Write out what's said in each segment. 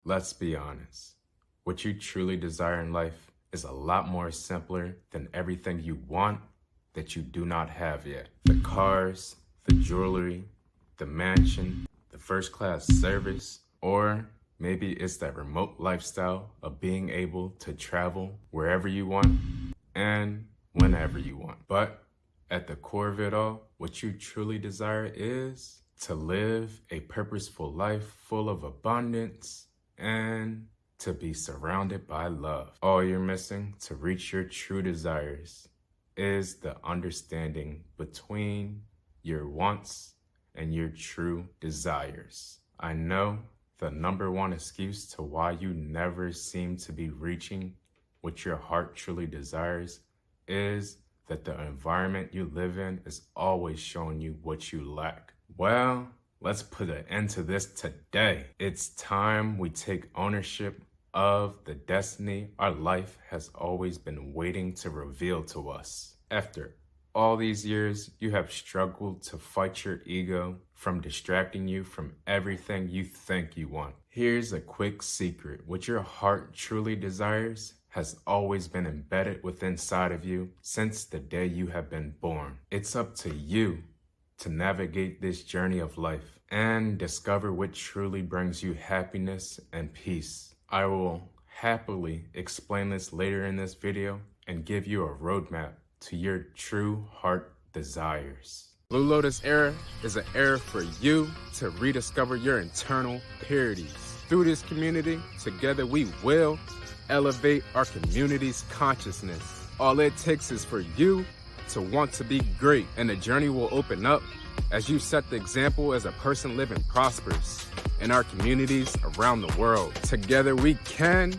let's be honest. What you truly desire in life is a lot more simpler than everything you want that you do not have yet. The cars, the jewelry, the mansion, the first class service, or maybe it's that remote lifestyle of being able to travel wherever you want and whenever you want. But at the core of it all, what you truly desire is to live a purposeful life full of abundance and to be surrounded by love. All you're missing to reach your true desires is the understanding between your wants and your true desires. I know the number one excuse to why you never seem to be reaching what your heart truly desires is that the environment you live in is always showing you what you lack. Well, let's put an end to this today. It's time we take ownership of the destiny our life has always been waiting to reveal to us. After all these years, you have struggled to fight your ego from distracting you from everything you think you want. Here's a quick secret. What your heart truly desires has always been embedded within inside of you since the day you have been born. It's up to you to navigate this journey of life and discover what truly brings you happiness and peace. I will happily explain this later in this video and give you a roadmap to your true heart desires. Blue Lotus Era is an era for you to rediscover your internal purities. Through this community, together we will elevate our community's consciousness. All it takes is for you to want to be great, and the journey will open up as you set the example as a person living prosperous in our communities around the world. Together we can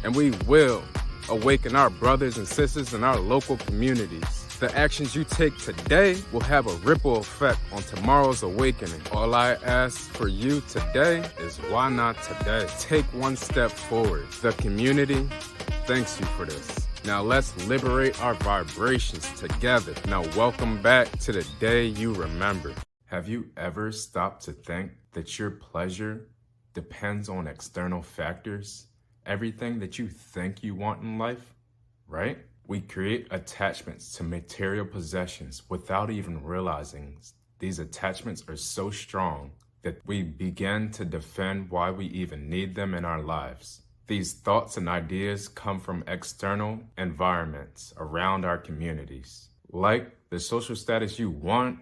and we will awaken our brothers and sisters in our local communities. The actions you take today will have a ripple effect on tomorrow's awakening. All I ask for you today is why not today? Take one step forward. The community thanks you for this. Now let's liberate our vibrations together. Now welcome back to the day you remember. Have you ever stopped to think that your pleasure depends on external factors? Everything that you think you want in life, right? We create attachments to material possessions without even realizing these attachments are so strong that we begin to defend why we even need them in our lives. These thoughts and ideas come from external environments around our communities, like the social status you want,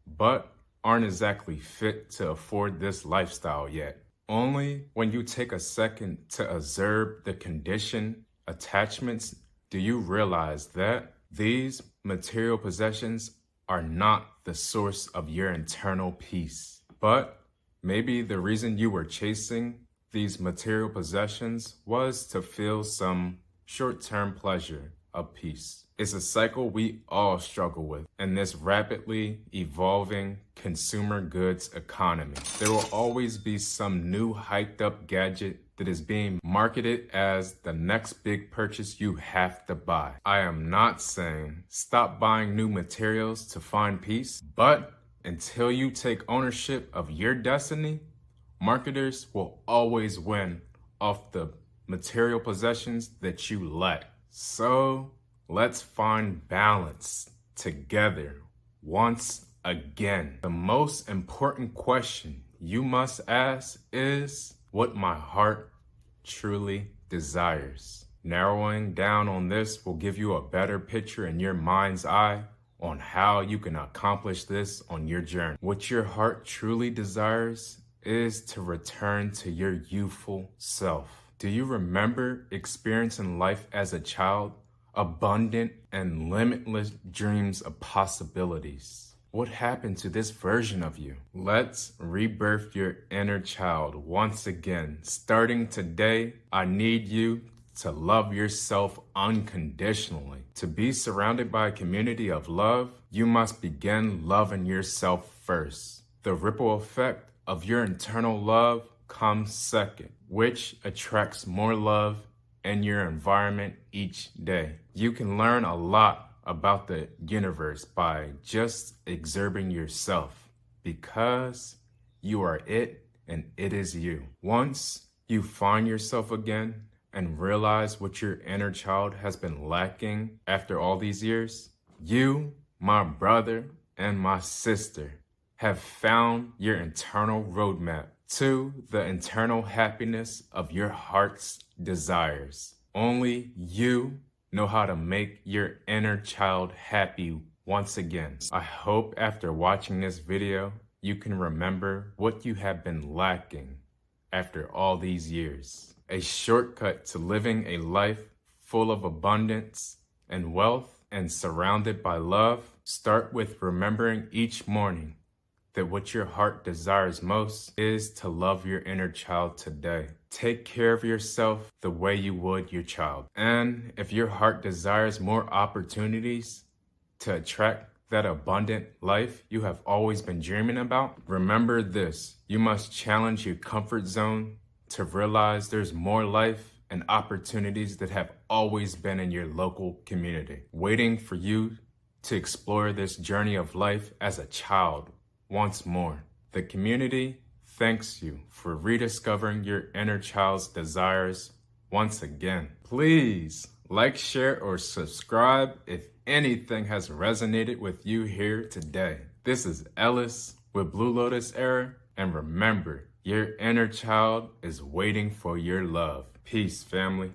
but aren't exactly fit to afford this lifestyle yet. Only when you take a second to observe the conditioned attachments do you realize that these material possessions are not the source of your internal peace. But maybe the reason you were chasing these material possessions was to feel some short-term pleasure of peace. It's a cycle we all struggle with in this rapidly evolving consumer goods economy. There will always be some new hyped up gadget that is being marketed as the next big purchase you have to buy. I am not saying stop buying new materials to find peace, but until you take ownership of your destiny, marketers will always win off the material possessions that you lack. So let's find balance together once again. The most important question you must ask is what my heart truly desires. Narrowing down on this will give you a better picture in your mind's eye on how you can accomplish this on your journey. What your heart truly desires is to return to your youthful self. Do you remember experiencing life as a child? Abundant and limitless dreams of possibilities. What happened to this version of you? Let's rebirth your inner child once again. Starting today, I need you to love yourself unconditionally. To be surrounded by a community of love, you must begin loving yourself first. The ripple effect of your internal love comes second, which attracts more love in your environment each day. You can learn a lot about the universe by just observing yourself because you are it and it is you. Once you find yourself again and realize what your inner child has been lacking after all these years, you, my brother, and my sister have found your internal roadmap to the internal happiness of your heart's desires. Only you know how to make your inner child happy once again. I hope after watching this video, you can remember what you have been lacking after all these years. A shortcut to living a life full of abundance and wealth and surrounded by love. Start with remembering each morning that what your heart desires most is to love your inner child today. Take care of yourself the way you would your child. And if your heart desires more opportunities to attract that abundant life you have always been dreaming about, remember this: you must challenge your comfort zone to realize there's more life and opportunities that have always been in your local community, waiting for you to explore this journey of life as a child once more. The community thanks you for rediscovering your inner child's desires once again. Please like, share, or subscribe if anything has resonated with you here today. This is Ellis with Blue Lotus Era, and remember, your inner child is waiting for your love. Peace, family.